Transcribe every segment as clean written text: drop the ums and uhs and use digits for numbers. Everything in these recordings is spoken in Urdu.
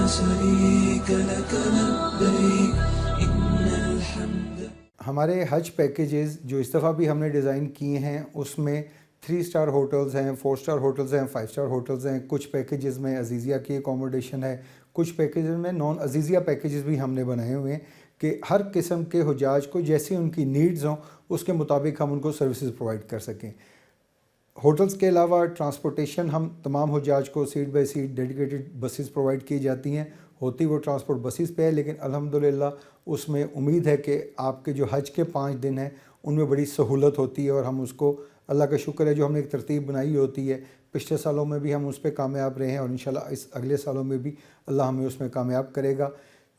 شريك لك لبيك إن الحمد. ہمارے حج پیکیجز جو اس دفعہ بھی ہم نے ڈیزائن کیے ہیں اس میں 3 اسٹار ہوٹلز ہیں، 4 اسٹار ہوٹلز ہیں، 5 اسٹار ہوٹلز ہیں، کچھ پیکیجز میں عزیزیہ کی اکوموڈیشن ہے، کچھ پیکیجز میں نان عزیزیہ پیکیجز بھی ہم نے بنائے ہوئے ہیں کہ ہر قسم کے حجاج کو جیسی ان کی نیڈز ہوں اس کے مطابق ہم ان کو سروسز پرووائڈ کر سکیں. ہوٹلز کے علاوہ ٹرانسپورٹیشن ہم تمام حجاج کو seat by seat dedicated buses provide کی جاتی ہیں. ہوتی وہ ٹرانسپورٹ بسز پہ ہے لیکن الحمدللہ اس میں امید ہے کہ آپ کے جو حج کے 5 دن ہیں ان میں بڑی سہولت ہوتی ہے اور ہم اس کو اللہ کا شکر ہے جو ہم نے ایک ترتیب بنائی ہوتی ہے. پچھلے سالوں میں بھی ہم اس پہ کامیاب رہے ہیں اور انشاءاللہ اس اگلے سالوں میں بھی اللہ ہمیں اس میں کامیاب کرے گا.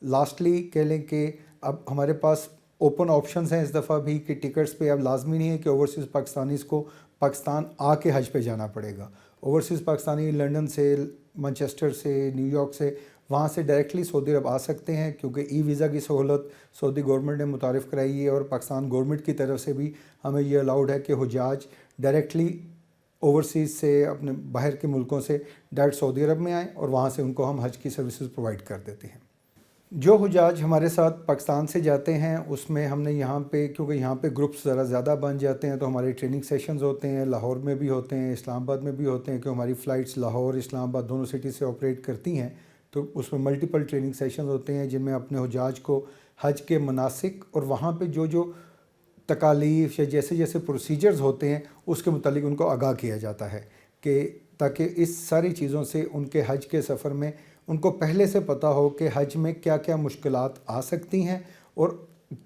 لاسٹلی کہہ لیں کہ اب ہمارے پاس اوپن آپشنز ہیں اس دفعہ بھی کہ ٹکٹس پہ اب لازمی نہیں ہے کہ اوورسیز پاکستانیز کو پاکستان آ کے حج پہ جانا پڑے گا. اوورسیز پاکستانی لنڈن سے، مانچسٹر سے، نیو یارک سے، وہاں سے ڈائریکٹلی سعودی عرب آ سکتے ہیں کیونکہ ای ویزا کی سہولت سعودی گورنمنٹ نے متعارف کرائی ہے اور پاکستان گورنمنٹ کی طرف سے بھی ہمیں یہ الاؤڈ ہے کہ حجاج ڈائریکٹلی اوورسیز سے اپنے باہر کے ملکوں سے ڈائریکٹ سعودی عرب میں آئیں اور وہاں سے ان کو ہم حج کی سروسز پرووائڈ کر دیتے ہیں. جو حجاج ہمارے ساتھ پاکستان سے جاتے ہیں اس میں ہم نے یہاں پہ کیونکہ یہاں پہ گروپس ذرا زیادہ بن جاتے ہیں تو ہمارے ٹریننگ سیشنز ہوتے ہیں، لاہور میں بھی ہوتے ہیں، اسلام آباد میں بھی ہوتے ہیں کہ ہماری فلائٹس لاہور اسلام آباد دونوں سٹی سے آپریٹ کرتی ہیں تو اس میں ملٹیپل ٹریننگ سیشنز ہوتے ہیں جن میں اپنے حجاج کو حج کے مناسک اور وہاں پہ جو تکالیف یا جیسے جیسے پروسیجرز ہوتے ہیں اس کے متعلق ان کو آگاہ کیا جاتا ہے کہ تاکہ اس ساری چیزوں سے ان کے حج کے سفر میں ان کو پہلے سے پتہ ہو کہ حج میں کیا کیا مشکلات آ سکتی ہیں. اور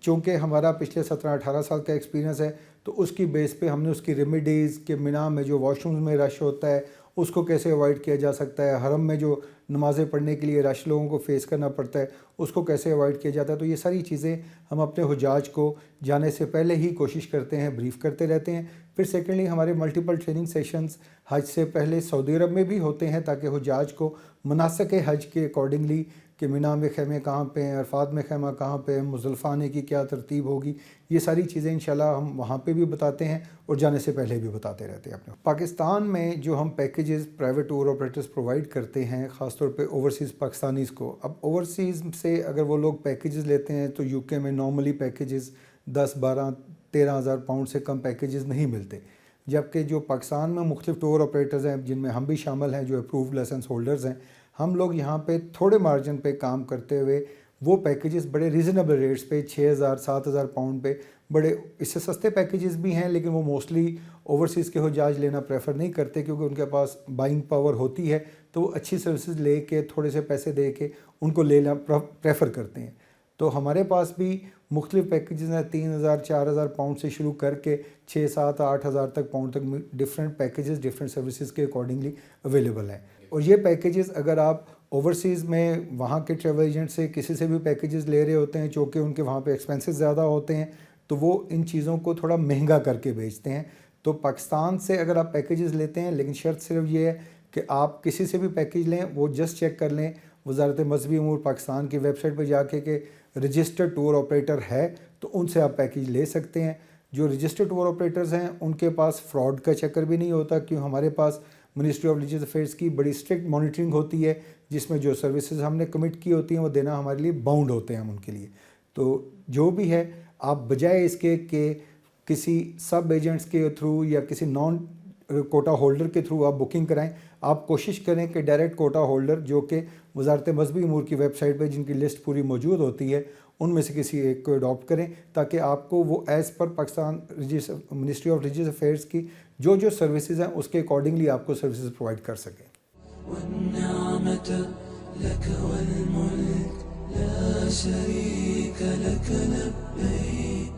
چونکہ ہمارا پچھلے 17-18 سال کا ایکسپیرینس ہے تو اس کی بیس پہ ہم نے اس کی ریمیڈیز کہ مینا میں جو واش رومز میں رش ہوتا ہے اس کو کیسے اوائڈ کیا جا سکتا ہے، حرم میں جو نمازیں پڑھنے کے لیے رش لوگوں کو فیس کرنا پڑتا ہے اس کو کیسے اوائڈ کیا جاتا ہے. تو یہ ساری چیزیں ہم اپنے حجاج کو جانے سے پہلے ہی کوشش کرتے ہیں، بریف کرتے رہتے ہیں. پھر سیکنڈلی ہمارے ملٹیپل ٹریننگ سیشنز حج سے پہلے سعودی عرب میں بھی ہوتے ہیں تاکہ حجاج کو مناسک حج کے اکارڈنگلی کہ مینا میں خیمے کہاں پہ ہیں، عرفات میں خیمہ کہاں پہ ہیں، مزدلفہ آنے کی کیا ترتیب ہوگی، یہ ساری چیزیں انشاءاللہ ہم وہاں پہ بھی بتاتے ہیں اور جانے سے پہلے بھی بتاتے رہتے ہیں. اپنے پاکستان میں جو ہم packages private tour operators provide کرتے ہیں خاص طور پہ اوورسیز پاکستانیز کو، اب اوورسیز سے اگر وہ لوگ پیکیجز لیتے ہیں تو یو کے میں نارملی پیکیجز 10-12-13 ہزار پاؤنڈ سے کم پیکیجز نہیں ملتے، جبکہ جو پاکستان میں مختلف ٹور آپریٹرز ہیں جن میں ہم بھی شامل ہیں جو اپرووڈ لائسنس ہولڈرز ہیں، ہم لوگ یہاں پہ تھوڑے مارجن پہ کام کرتے ہوئے وہ پیکیجز بڑے ریزنیبل ریٹس پہ 6,000-7,000 پاؤنڈ پہ بڑے اس سے سستے پیکیجز بھی ہیں لیکن وہ موسٹلی اوورسیز کے حجاج لینا پریفر نہیں کرتے کیونکہ ان کے پاس بائنگ پاور ہوتی ہے تو وہ اچھی سروسز لے کے تھوڑے سے پیسے دے کے ان کو لینا پریفر کرتے ہیں. تو ہمارے پاس بھی مختلف پیکیجز ہیں 3,000-4,000 پاؤنڈ سے شروع کر کے 6,000-7,000-8,000 تک پاؤنڈ تک ڈفرینٹ پیکیجز ڈفرینٹ سروسز کے اکارڈنگلی اویلیبل ہیں. اور یہ پیکیجز اگر آپ اوورسیز میں وہاں کے ٹریول ایجنٹ سے کسی سے بھی پیکیجز لے رہے ہوتے ہیں چونکہ ان کے وہاں پہ ایکسپینسز زیادہ ہوتے ہیں تو وہ ان چیزوں کو تھوڑا مہنگا کر کے بیچتے ہیں. تو پاکستان سے اگر آپ پیکیجز لیتے ہیں لیکن شرط صرف یہ ہے کہ آپ کسی سے بھی پیکیج لیں وہ جسٹ چیک کر لیں وزارت مذہبی امور پاکستان کی ویب سائٹ پہ جا کے کہ رجسٹرڈ ٹور آپریٹر ہے تو ان سے آپ پیکیج لے سکتے ہیں. جو رجسٹرڈ ٹور آپریٹرز ہیں ان کے پاس فراڈ کا چکر بھی نہیں ہوتا کیوں ہمارے پاس منسٹری آف ریلیجیس افیئرس کی بڑی اسٹرکٹ مانیٹرنگ ہوتی ہے جس میں جو سروسز ہم نے کمٹ کی ہوتی ہیں وہ دینا ہمارے لیے باؤنڈ ہوتے ہیں ہم ان کے لیے. تو جو بھی ہے آپ بجائے اس کے کہ کسی سب ایجنٹس کے تھرو یا کسی نان کوٹا ہولڈر کے تھرو آپ بکنگ کرائیں، آپ کوشش کریں کہ ڈائریکٹ کوٹا ہولڈر جو کہ وزارت مذہبی امور کی ویب سائٹ پہ جن کی لسٹ پوری موجود ہوتی ہے ان میں سے کسی ایک کو اڈاپٹ کریں تاکہ آپ کو وہ as per Pakistan ministry of religious affairs کی جو سروسز ہیں اس کے اکارڈنگلی آپ کو سروسز پرووائڈ کر سکیں. والنعمة لك والملك لا شريك لك لبيك